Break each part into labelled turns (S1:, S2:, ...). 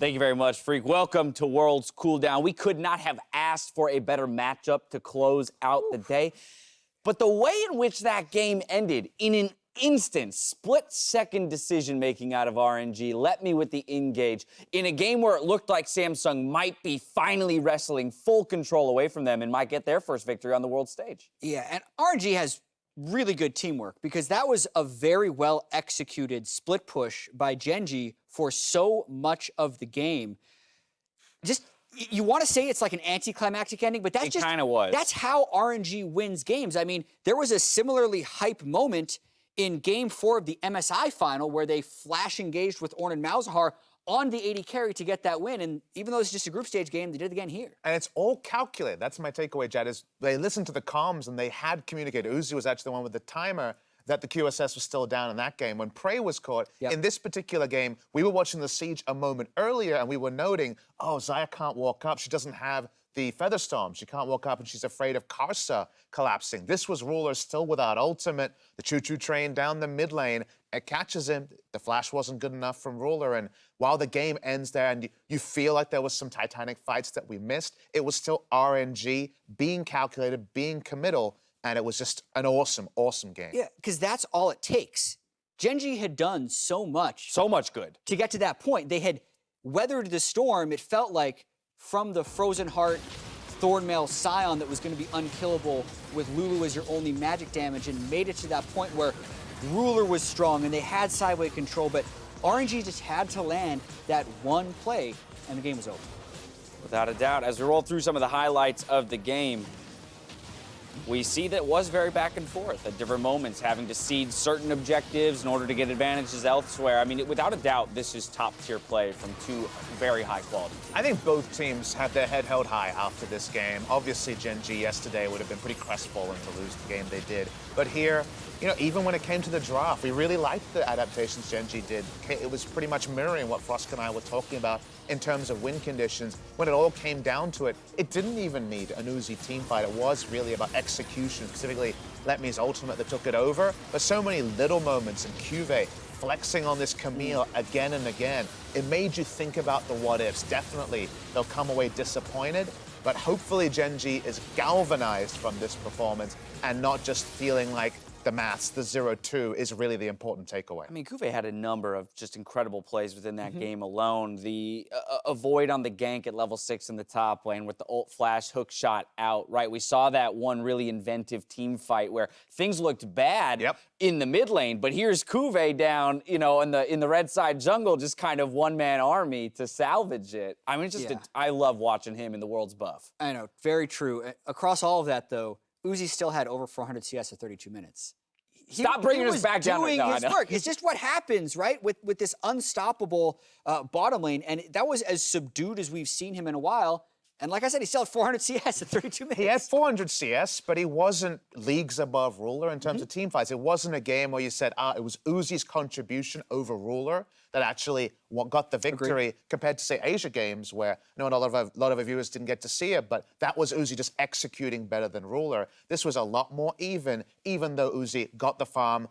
S1: Thank you very much, Freak. Welcome to World's Cooldown. We could not have asked for a better matchup to close out the day. But the way in which that game ended, in an instant, split-second decision-making out of RNG, let me with the engage in a game where it looked like Samsung might be finally wrestling full control away from them and might get their first victory on the world stage.
S2: Yeah, and RNG has really good teamwork because that was a very well-executed split push by Gen.G for so much of the game. Just, you want to say it's like an anticlimactic ending, but that's just...
S1: It kind of was.
S2: That's how RNG wins games. I mean, there was a similarly hype moment in Game 4 of the MSI final where they flash engaged with Ornn and Malzahar on the AD carry to get that win. And even though it's just a group stage game, they did it again here.
S3: And it's all calculated. That's my takeaway, Jad, is they listened to the comms and they had communicated. Uzi was actually the one with the timer that the QSS was still down in that game. When Prey was caught, in this particular game, we were watching the Siege a moment earlier and we were noting, oh, Xayah can't walk up. She doesn't have the Featherstorm. She can't walk up and she's afraid of Karsa collapsing. This was Ruler still without ultimate. The choo-choo train down the mid lane. It catches him. The flash wasn't good enough from Ruler. And while the game ends there and you feel like there was some Titanic fights that we missed, it was still RNG being calculated, being committal, and it was just an awesome, awesome game.
S2: Yeah, because that's all it takes. Gen.G had done so much.
S1: So much good.
S2: To get to that point. They had weathered the storm, it felt like, from the Frozen Heart Thornmail Scion that was going to be unkillable with Lulu as your only magic damage, and made it to that point where Ruler was strong and they had sideway control, but RNG just had to land that one play and the game was over.
S1: Without a doubt, as we roll through some of the highlights of the game, we see that it was very back and forth at different moments, having to cede certain objectives in order to get advantages elsewhere. I mean, without a doubt, this is top-tier play from two very high-quality teams.
S3: I think both teams had their head held high after this game. Obviously, Gen.G yesterday would have been pretty crestfallen to lose the game they did. But here, you know, even when it came to the draft, we really liked the adaptations Gen.G did. It was pretty much mirroring what Frosk and I were talking about in terms of win conditions. When it all came down to it, it didn't even need an Uzi team fight. It was really about execution, specifically Letme's ultimate that took it over. But so many little moments, and Cuvée flexing on this Camille again and again. It made you think about the what-ifs. Definitely, they'll come away disappointed, but hopefully Gen.G is galvanized from this performance and not just feeling like the maths, the 0-2, is really the important takeaway.
S1: I mean, Cuvée had a number of just incredible plays within that game alone. The avoid on the gank at level 6 in the top lane with the ult flash hook shot out, right? We saw that one really inventive team fight where things looked bad in the mid lane, but here's Cuvée down, you know, in the red side jungle, just kind of one-man army to salvage it. I mean, just I love watching him in the world's buff.
S2: I know, very true. Across all of that, though, Uzi still had over 400 CS at 32 minutes.
S1: Stop bringing us back down.
S2: He was doing his work. It's just what happens, right, with this unstoppable bottom lane, and that was as subdued as we've seen him in a while. And like I said, he still had 400 CS at 32 minutes.
S3: He had 400 CS, but he wasn't leagues above Ruler in terms of team fights. It wasn't a game where you said, it was Uzi's contribution over Ruler that actually got the victory compared to, say, Asia games, where I know a lot of our viewers didn't get to see it, but that was Uzi just executing better than Ruler. This was a lot more even though Uzi got the farm.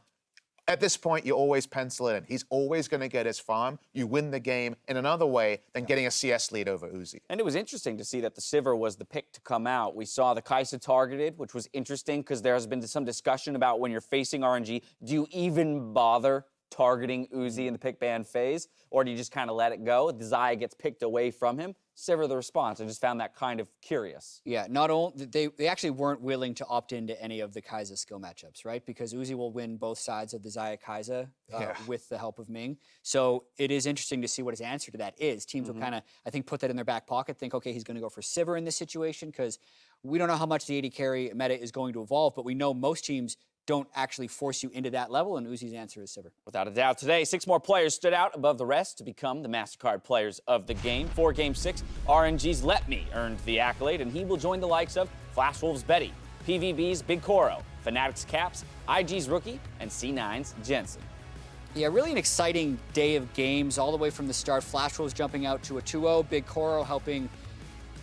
S3: At this point, you always pencil it in. He's always going to get his farm. You win the game in another way than getting a CS lead over Uzi.
S1: And it was interesting to see that the Sivir was the pick to come out. We saw the Kai'Sa targeted, which was interesting because there has been some discussion about when you're facing RNG, do you even bother targeting Uzi in the pick ban phase, or do you just kind of let it go? The Xayah gets picked away from him. Sivir the response. I just found that kind of curious.
S2: Yeah, not only they actually weren't willing to opt into any of the Kai'Sa skill matchups, right? Because Uzi will win both sides of the Xayah Kai'Sa with the help of Ming. So it is interesting to see what his answer to that is. Teams will kind of, I think, put that in their back pocket, think, okay, he's going to go for Sivir in this situation, because we don't know how much the AD carry meta is going to evolve, but we know most teams don't actually force you into that level, and Uzi's answer is Sivir.
S1: Without a doubt. Today, 6 more players stood out above the rest to become the MasterCard players of the game. For Game 6, RNG's Let Me earned the accolade, and he will join the likes of Flash Wolves Betty, PVB's Big Koro, Fnatic's Caps, IG's Rookie, and C9's Jensen.
S2: Yeah, really an exciting day of games all the way from the start. Flash Wolves jumping out to a 2-0, Big Koro helping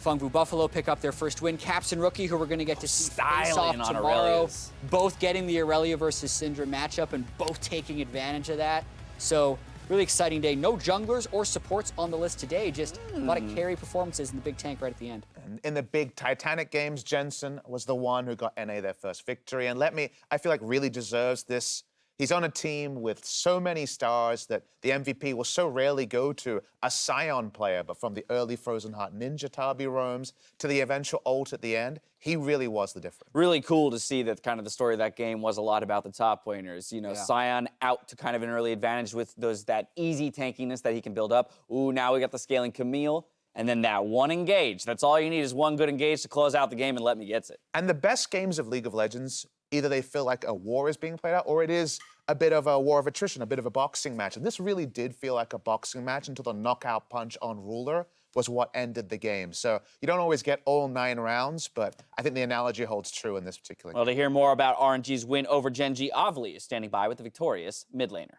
S2: Fengbu Buffalo pick up their first win. Caps and Rookie, who we're going to get to see face off tomorrow. Both getting the Aurelia versus Syndra matchup and both taking advantage of that. So really exciting day. No junglers or supports on the list today, just a lot of carry performances in the big tank right at the end.
S3: And in the big Titanic games, Jensen was the one who got NA their first victory. And I feel like really deserves this. He's on a team with so many stars that the MVP will so rarely go to a Scion player, but from the early Frozen Heart Ninja Tabi roams to the eventual ult at the end, he really was the difference.
S1: Really cool to see that kind of the story of that game was a lot about the top laners. You know, Scion out to kind of an early advantage with that easy tankiness that he can build up. Ooh, now we got the scaling Camille. And then that one engage. That's all you need is one good engage to close out the game and let me get it.
S3: And the best games of League of Legends, either they feel like a war is being played out or it is a bit of a war of attrition, a bit of a boxing match. And this really did feel like a boxing match until the knockout punch on Ruler was what ended the game. So you don't always get all 9 rounds, but I think the analogy holds true in this particular game.
S1: Well, to hear more about RNG's win over Gen.G, Avli is standing by with the victorious mid laner.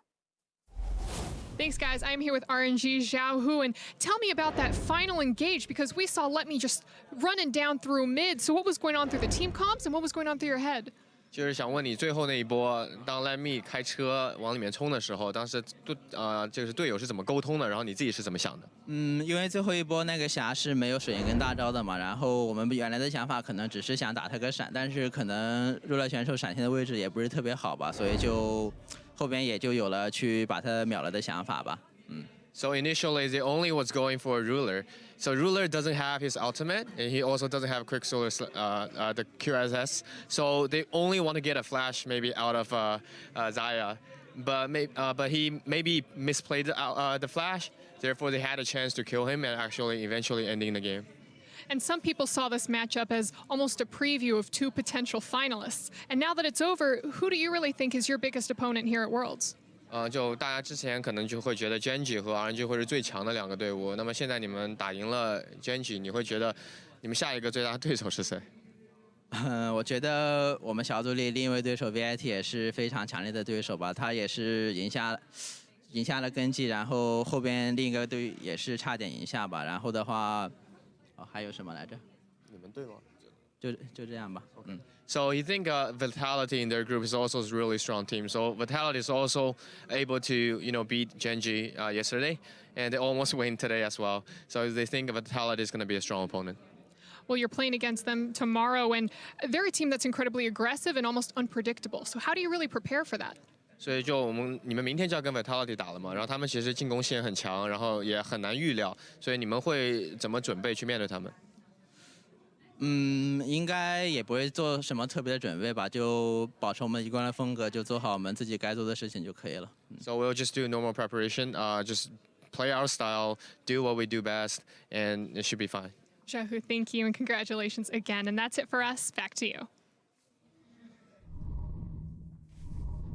S4: Thanks, guys. I'm here with RNG Xiaohu, and tell me about that final engage, because we saw Let Me just running down through mid. So what was going on through the team comps, and what was going on through your head?
S5: 就是想问你最后那一波，当 Let Me 开车往里面冲的时候，当时就是队友是怎么沟通的，然后你自己是怎么想的？
S6: 因为最后一波那个霞是没有水银跟大招的嘛，然后我们原来的想法可能只是想打他个闪，但是可能入了选手闪现的位置也不是特别好吧，所以就后边也就有了去把他秒了的想法吧。
S5: So initially, they only was going for Ruler. So Ruler doesn't have his ultimate, and he also doesn't have Quicksilver, the QSS. So they only want to get a flash maybe out of Xayah, but he maybe misplayed the flash. Therefore, they had a chance to kill him and actually eventually ending the game.
S4: And some people saw this matchup as almost a preview of 2 potential finalists. And now that it's over, who do you really think is your biggest opponent here at Worlds?
S5: 就大家之前可能就会觉得 Gen.G 和 RNG 会是最强的2个队伍，那么现在你们打赢了 Gen.G， 你会觉得你们下一个最大的对手是谁？
S6: 我觉得我们小组里另一位对手 VIT 也是非常强烈的对手吧，他也是赢下了根基，然后后边另一个队也是差点赢下吧，然后的话，还有什么来着？
S5: 你们队吗？
S6: 就这样吧。
S5: So you think Vitality in their group is also a really strong team. So Vitality is also able to, beat Gen.G yesterday, and they almost win today as well. So they think Vitality is going to be a strong opponent.
S4: Well, you're playing against them tomorrow, and they're a team that's incredibly aggressive and almost unpredictable. So how do you really prepare for that?
S5: 所以你们明天就要跟 Vitality 打了嘛，然后他们其实进攻线很强，然后也很难预料，所以你们会怎么准备去面对他们？
S6: 应该也不会做什么特别的准备吧，就保持我们一贯的风格，就做好我们自己该做的事情就可以了。
S5: So we'll just do normal preparation, just play our style, do what we do best, and it should be fine.
S4: Xiaohu, thank you, and congratulations again. And that's it for us. Back to you.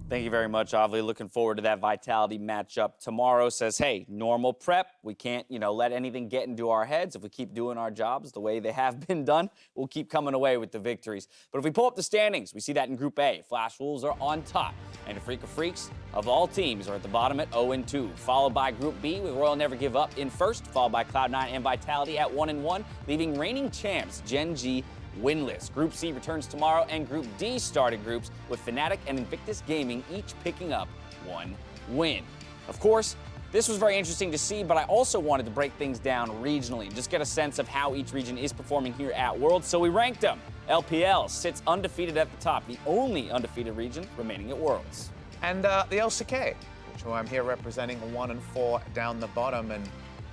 S1: Thank you very much, Avli. Looking forward to that Vitality matchup tomorrow. Says, hey, normal prep. We can't, let anything get into our heads. If we keep doing our jobs the way they have been done, we'll keep coming away with the victories. But if we pull up the standings, we see that in Group A. Flash Wolves are on top. And the Freak of Freaks of all teams are at the bottom at 0-2. Followed by Group B with Royal Never Give Up in first, followed by Cloud9 and Vitality at 1-1, leaving reigning champs Gen.G winless. Group C returns tomorrow, and Group D started groups with Fnatic and Invictus Gaming each picking up 1 win. Of course, this was very interesting to see, but I also wanted to break things down regionally, just get a sense of how each region is performing here at Worlds, so we ranked them. LPL sits undefeated at the top, the only undefeated region remaining at Worlds.
S3: And the LCK, which I'm here representing 1-4 down the bottom, and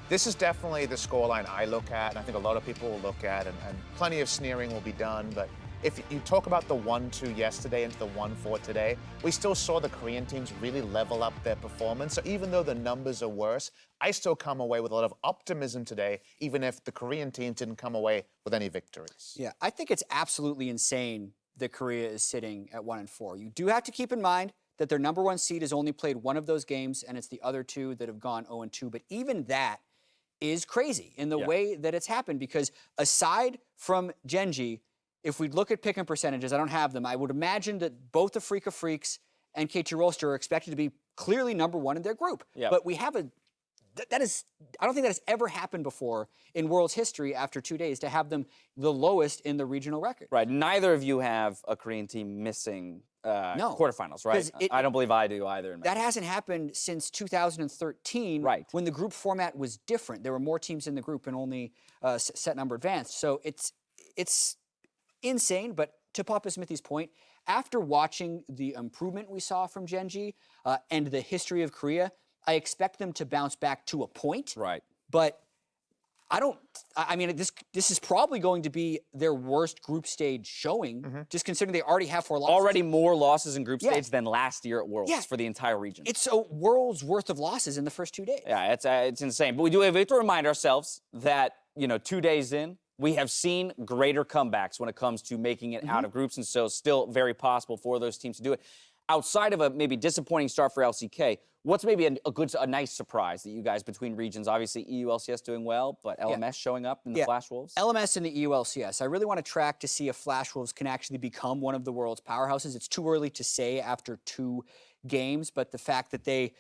S3: this is definitely the scoreline I look at, and I think a lot of people will look at, and plenty of sneering will be done. But if you talk about the 1-2 yesterday into the 1-4 today, we still saw the Korean teams really level up their performance. So even though the numbers are worse, I still come away with a lot of optimism today, even if the Korean teams didn't come away with any victories.
S2: Yeah, I think it's absolutely insane that Korea is sitting at 1-4. You do have to keep in mind that their #1 seed has only played 1 of those games, and it's the other 2 that have gone 0-2. But even that is crazy in the way that it's happened, because aside from Gen.G, if we look at pick-em percentages, I don't have them, I would imagine that both the Freak of Freaks and KT Rolster are expected to be clearly #1 in their group.
S1: Yep.
S2: But we have a I don't think that has ever happened before in World's history after 2 days to have them the lowest in the regional record.
S1: Right. Neither of you have a Korean team missing quarterfinals, right? I don't believe I do either.
S2: That hasn't happened since 2013,
S1: right,
S2: when the group format was different. There were more teams in the group and only a set number advanced. So it's insane. But to Papa Smithy's point, after watching the improvement we saw from Gen.G and the history of Korea, I expect them to bounce back to a point.
S1: Right.
S2: But I mean, this is probably going to be their worst group stage showing, just considering they already have 4 losses.
S1: Already more losses in group stage than last year at Worlds for the entire region.
S2: It's a world's worth of losses in the first 2 days.
S1: Yeah, it's insane. But we have to remind ourselves that, 2 days in, we have seen greater comebacks when it comes to making it out of groups, and so still very possible for those teams to do it. Outside of a maybe disappointing start for LCK, what's maybe a nice surprise that you guys between regions, obviously EU LCS doing well, but LMS showing up in the Flash Wolves?
S2: LMS and the EU LCS. I really want to track to see if Flash Wolves can actually become one of the world's powerhouses. It's too early to say after 2 games, but the fact that they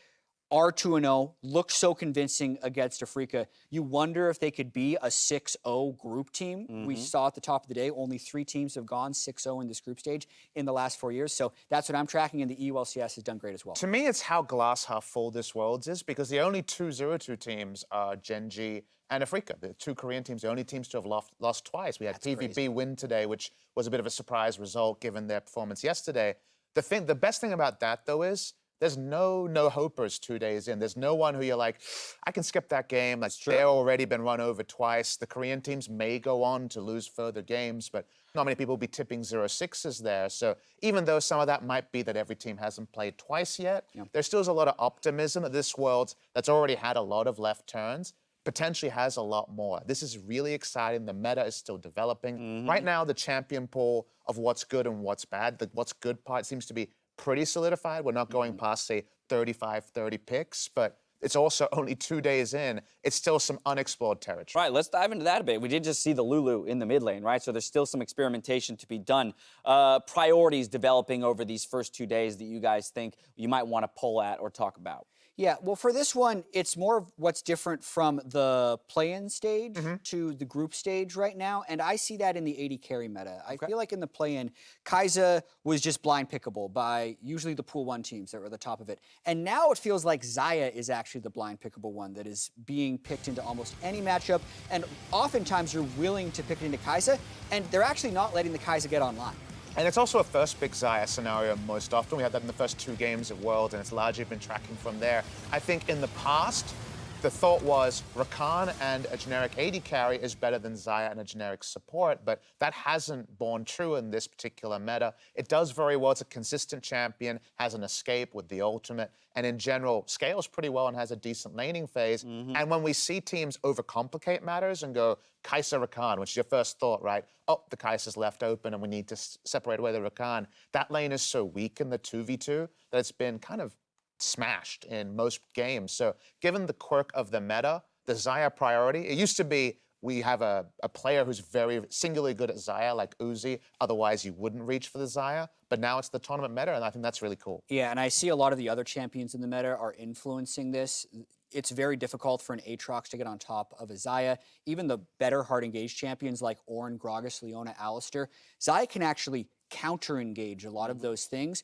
S2: are 2-0, look so convincing against Africa. You wonder if they could be a 6-0 group team. We saw at the top of the day, only 3 teams have gone 6-0 in this group stage in the last 4 years. So that's what I'm tracking, and the EU LCS has done great as well.
S3: To me, it's how glass half full this Worlds is, because the only 2-0-2 teams are Gen.G and Africa. The 2 Korean teams, the only teams to have lost twice. We had PVB win today, which was a bit of a surprise result given their performance yesterday. The best thing about that, though, is there's no hopers 2 days in. There's no one who you're like, I can skip that game. Like, they've already been run over twice. The Korean teams may go on to lose further games, but not many people will be tipping 0-6s there. So even though some of that might be that every team hasn't played twice yet, there still is a lot of optimism that this World that's already had a lot of left turns potentially has a lot more. This is really exciting. The meta is still developing. Right now, the champion pool of what's good and what's bad, the what's good part seems to be pretty solidified. We're not going past, say, 35, 30 picks, but it's also only 2 days in. It's still some unexplored territory.
S1: Right, let's dive into that a bit. We did just see the Lulu in the mid lane, right? So there's still some experimentation to be done. Priorities developing over these first 2 days that you guys think you might want to pull at or talk about.
S2: Yeah, well, for this one, it's more of what's different from the play-in stage to the group stage right now, and I see that in the AD carry meta. I feel like in the play-in, Kai'Sa was just blind pickable by usually the Pool 1 teams that were at the top of it. And now it feels like Xayah is actually the blind pickable one that is being picked into almost any matchup, and oftentimes you're willing to pick it into Kai'Sa, and they're actually not letting the Kai'Sa get online.
S3: And it's also a first pick Xayah scenario most often. We had that in the first 2 games of World, and it's largely been tracking from there. I think in the past, the thought was Rakan and a generic AD carry is better than Xayah and a generic support, but that hasn't borne true in this particular meta. It does very well. It's a consistent champion, has an escape with the ultimate, and in general, scales pretty well and has a decent laning phase. And when we see teams overcomplicate matters and go Kai'Sa Rakan, which is your first thought, right? Oh, the Kai'Sa's left open and we need to separate away the Rakan. That lane is so weak in the 2v2 that it's been kind of smashed in most games. So given the quirk of the meta, the Xayah priority, it used to be we have a player who's very singularly good at Xayah, like Uzi, otherwise you wouldn't reach for the Xayah, but now it's the tournament meta, and I think that's really cool.
S2: Yeah, and I see a lot of the other champions in the meta are influencing this. It's very difficult for an Aatrox to get on top of a Xayah. Even the better hard-engaged champions like Ornn, Gragas, Leona, Alistar, Xayah can actually counter-engage a lot of those things.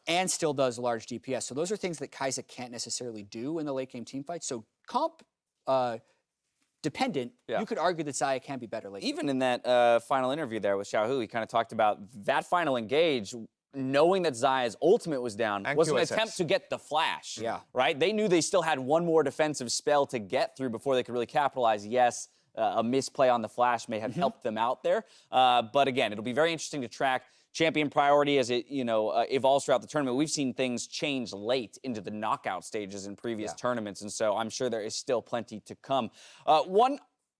S2: And still does large DPS. So those are things that Kai'Sa can't necessarily do in the late game team fight. So comp dependent, you could argue that Xayah can be better late.
S1: Even in that final interview there with Xiaohu, he kind of talked about that final engage, knowing that Xayah's ultimate was down,
S3: and
S1: was an
S3: QSS.
S1: attempt to get the flash.
S2: Yeah.
S1: Right? They knew they still had one more defensive spell to get through before they could really capitalize. Yes, a misplay on the flash may have helped them out there. But again, it'll be very interesting to track champion priority as it, evolves throughout the tournament. We've seen things change late into the knockout stages in previous tournaments, and so I'm sure there is still plenty to come. One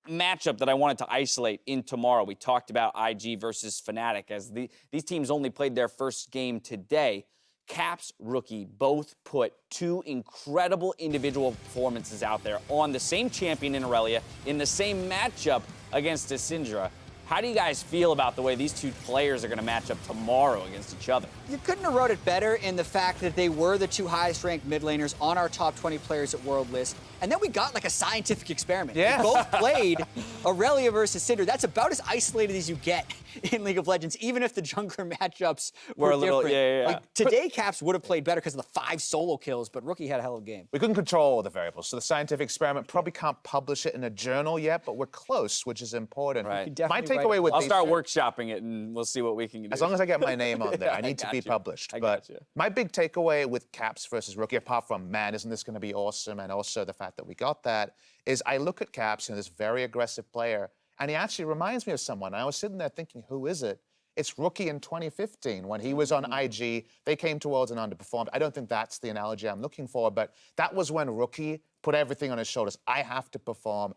S1: matchup that I wanted to isolate in tomorrow, we talked about IG versus Fnatic, as these teams only played their first game today. Caps, Rookie both put 2 incredible individual performances out there on the same champion in Aurelia in the same matchup against Syndra. How do you guys feel about the way these 2 players are going to match up tomorrow against each other?
S2: You couldn't have wrote it better in the fact that they were the 2 highest ranked mid laners on our top 20 players at World list. And then we got like a scientific experiment.
S3: Yeah.
S2: We both played Aurelia versus Syndra. That's about as isolated as you get in League of Legends, even if the jungler matchups were
S1: a little,
S2: different.
S1: yeah.
S2: Like, today, Caps would have played better because of the 5 solo kills, but Rookie had a hell of a game.
S3: We couldn't control all the variables, so the scientific experiment probably can't publish it in a journal yet, but we're close, which is important.
S1: Right.
S3: My
S2: Definitely
S3: takeaway with
S1: I'll
S3: these
S1: start workshopping it, and we'll see what we can do.
S3: As long as I get my name on there, I need to be
S1: gotcha.
S3: published.
S1: I
S3: But
S1: gotcha.
S3: my big takeaway with Caps versus Rookie, apart from, man, isn't this going to be awesome, and also the fact that we got that, is I look at Caps, this very aggressive player, and he actually reminds me of someone. And I was sitting there thinking, who is it? It's Rookie in 2015 when he was on IG. They came to Worlds and underperformed. I don't think that's the analogy I'm looking for, but that was when Rookie put everything on his shoulders. I have to perform.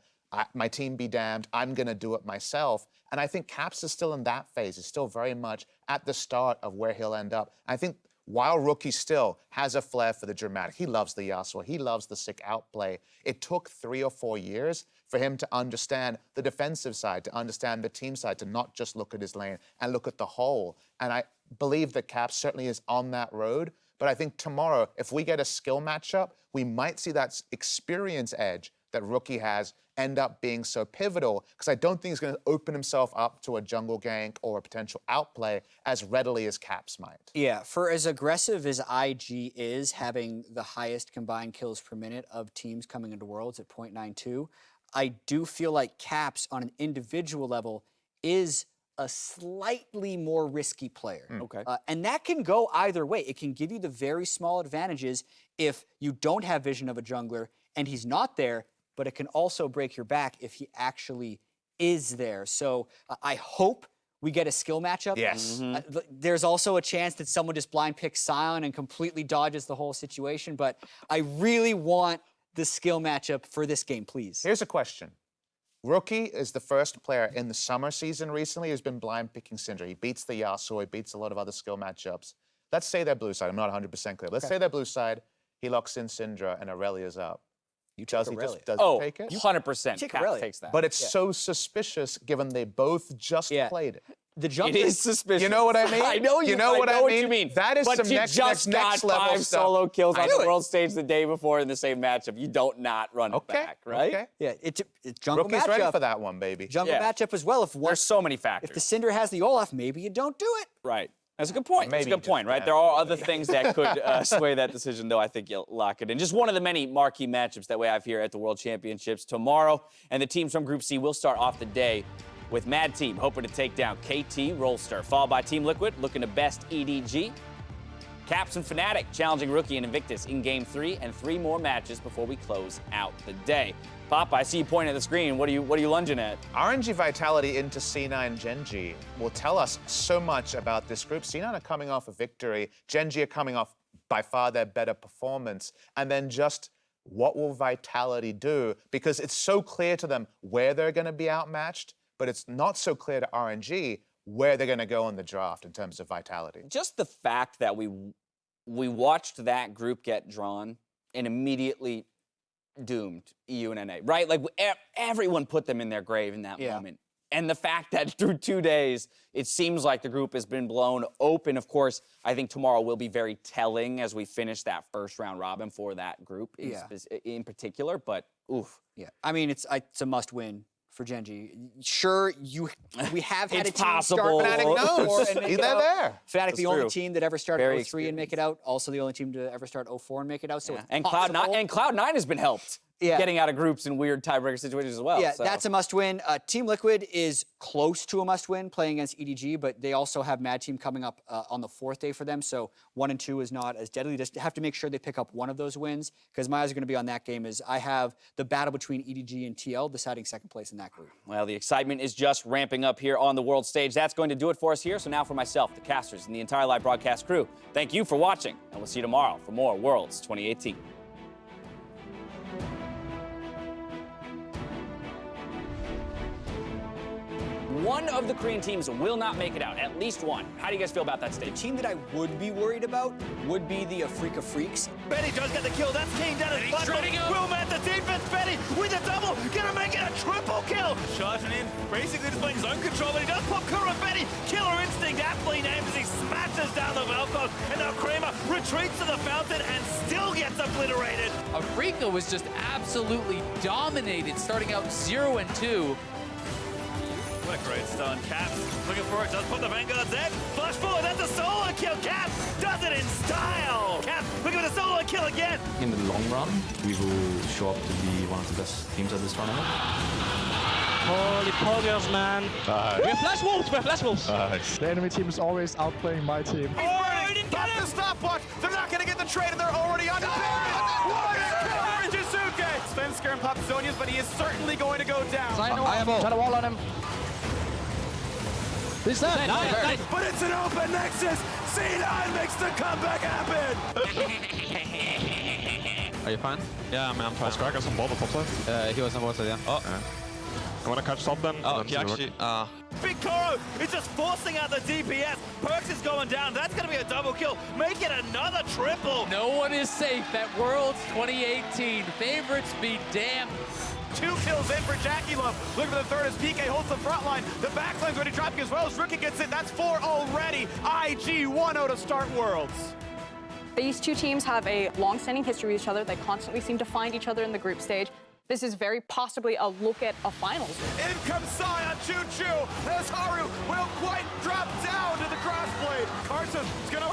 S3: My team be damned. I'm going to do it myself. And I think Caps is still in that phase. He's still very much at the start of where he'll end up. I think while Rookie still has a flair for the dramatic, he loves the Yasuo, he loves the sick outplay, it took 3 or 4 years for him to understand the defensive side, to understand the team side, to not just look at his lane and look at the whole. And I believe that Caps certainly is on that road. But I think tomorrow, if we get a skill matchup, we might see that experience edge that Rookie has end up being so pivotal, because I don't think he's going to open himself up to a jungle gank or a potential outplay as readily as Caps might.
S2: Yeah, for as aggressive as IG is, having the highest combined kills per minute of teams coming into Worlds at 0.92, I do feel like Caps on an individual level is a slightly more risky player.
S1: Okay.
S2: And that can go either way. It can give you the very small advantages if you don't have vision of a jungler and he's not there, but it can also break your back if he actually is there. So I hope we get a skill matchup.
S3: Yes.
S2: There's also a chance that someone just blind picks Sion and completely dodges the whole situation, but I really want the skill matchup for this game, please.
S3: Here's a question. Rookie is the first player in the summer season recently who's been blind picking Syndra. He beats the Yasuo, he beats a lot of other skill matchups. Let's say they're blue side. I'm not 100% clear. Let's say they're blue side. He locks in Syndra and Aurelia's up. Does he
S2: Aurelia.
S3: take it?
S1: 100%.
S2: Take
S1: Cap
S2: Aurelia.
S1: takes that.
S3: But it's so suspicious given they both just played it.
S2: The jungler
S1: it is suspicious.
S3: You know what I mean?
S1: I know
S3: You know what I
S1: what you
S3: mean?
S1: mean.
S3: That is
S1: but
S3: some
S1: you
S3: next
S1: just got
S3: level
S1: 5
S3: stuff.
S1: solo kills on
S2: knew
S1: the
S2: it.
S1: world stage the day before in the same matchup. You don't not run it back, right?
S3: Okay.
S2: Yeah, it's jungle
S3: Rookie's
S2: matchup.
S3: ready for that one, baby.
S2: Jungle
S1: Yeah.
S2: matchup as well. If
S1: There's so many factors.
S2: if the Syndra has the Olaf, maybe you don't do it.
S1: Right. That's a good point. That's a
S3: Maybe
S1: good
S3: just
S1: point, right?
S3: that.
S1: There are other things that could sway that decision, though. I think you'll lock it in. Just one of the many marquee matchups that we have here at the World Championships tomorrow. And the teams from Group C will start off the day with Mad Team hoping to take down KT Rollster, followed by Team Liquid looking to best EDG. Caps and Fnatic challenging Rookie and Invictus in Game 3, and 3 more matches before we close out the day. Pop, I see you pointing at the screen. What are you lunging at?
S3: RNG Vitality into C9 Gen.G will tell us so much about this group. C9 are coming off a victory. Gen.G are coming off by far their better performance. And then just what will Vitality do? Because it's so clear to them where they're going to be outmatched, but it's not so clear to RNG where they're going to go in the draft in terms of Vitality.
S1: Just the fact that we watched that group get drawn and immediately doomed EU and NA, right? Like everyone put them in their grave in that moment. And the fact that through 2 days, it seems like the group has been blown open. Of course, I think tomorrow will be very telling as we finish that first round robin for that group in particular, but oof.
S2: Yeah, I mean, it's a must-win for Gen.G. Sure, we have had
S1: It's
S2: a team
S1: possible.
S2: start
S3: Fnatic knows.
S2: 04 and make
S3: They're
S2: it out.
S3: there.
S2: Fnatic, the only
S1: true.
S2: team that ever started
S1: Very
S2: 03 and make it out. Also the only team to ever start 04 and make it out. So it's
S1: And
S2: possible.
S1: Cloud9 has been helped getting out of groups in weird tiebreaker situations as well.
S2: Yeah,
S1: so.
S2: that's a must-win. Team Liquid is close to a must-win playing against EDG, but they also have Mad Team coming up on the 4th day for them, so 1 and 2 is not as deadly. Just have to make sure they pick up one of those wins, because my eyes are going to be on that game as I have the battle between EDG and TL deciding 2nd place in that group.
S1: Well, the excitement is just ramping up here on the world stage. That's going to do it for us here. So now for myself, the casters, and the entire live broadcast crew, thank you for watching, and we'll see you tomorrow for more Worlds 2018. One of the Korean teams will not make it out, at least one. How do you guys feel about that
S2: The
S1: stage?
S2: team that I would be worried about would be the Afrika Freaks.
S7: Betty does get the kill. That's King down his butt. Will met the defense. Betty with a double. Gonna make it a triple kill. Shot barging in, basically displaying zone control, but he does pop Kurabeti. Killer Instinct, aptly named as he smashes down the Valkov, and now Kramer retreats to the fountain and still gets obliterated.
S8: Afrika was just absolutely dominated, starting out 0-2.
S7: What a great stun. Caps looking for it, does put the Vanguard's in. Flash forward, that's a solo kill. Caps does it in style. Caps looking for the solo kill again.
S9: In the long run, we will show up to be one of the best teams at this tournament.
S10: Holy poggers, man. We're Flash Wolves, we're Flash Wolves.
S11: The enemy team is always outplaying my team.
S7: Oh, he didn't get the stopwatch. They're not going to get the trade, and they're already on the What a kill, Jizuke. Svensker and Popzonius, but he is certainly going to go down.
S10: I have a wall on him.
S11: He's dead.
S10: Nice.
S7: But it's an open Nexus. C9 makes the comeback happen.
S9: Are you fine?
S10: Yeah, I'm fine.
S11: Crack us on both top side.
S9: He was on both sides, yeah.
S10: Oh.
S11: I want to catch top then.
S10: Oh, he actually...
S7: Big Koro is just forcing out the DPS. Perks is going down. That's going to be a double kill. Make it another triple.
S8: No one is safe at Worlds 2018. Favorites be damned.
S7: 2 kills in for Jackie Love. Looking for the third as PK holds the front line. The back line's ready dropping as well as Rookie gets it. That's 4 already. IG 1-0 to start Worlds.
S12: These two teams have a long-standing history with each other. They constantly seem to find each other in the group stage. This is very possibly a look at a finals.
S7: In comes Sai on Choo-Choo as Haru will quite drop down to the crossblade. Carson's gonna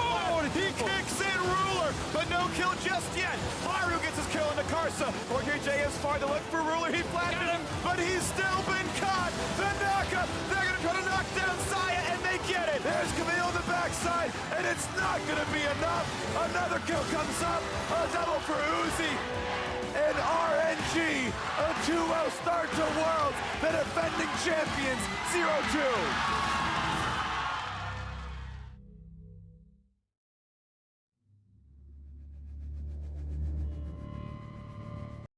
S7: he kicks in Ruler, but no kill just yet. Haru gets his kill into Karsa. OKJ is far to look for Ruler. He flattened him, but he's still been caught. The knockup. They're gonna try to knock down Saya, and they get it. There's Camille on the backside, and it's not gonna be enough. Another kill comes up. A double for Uzi. And RNG, a 2-0 start to Worlds, the defending champions, 0-2.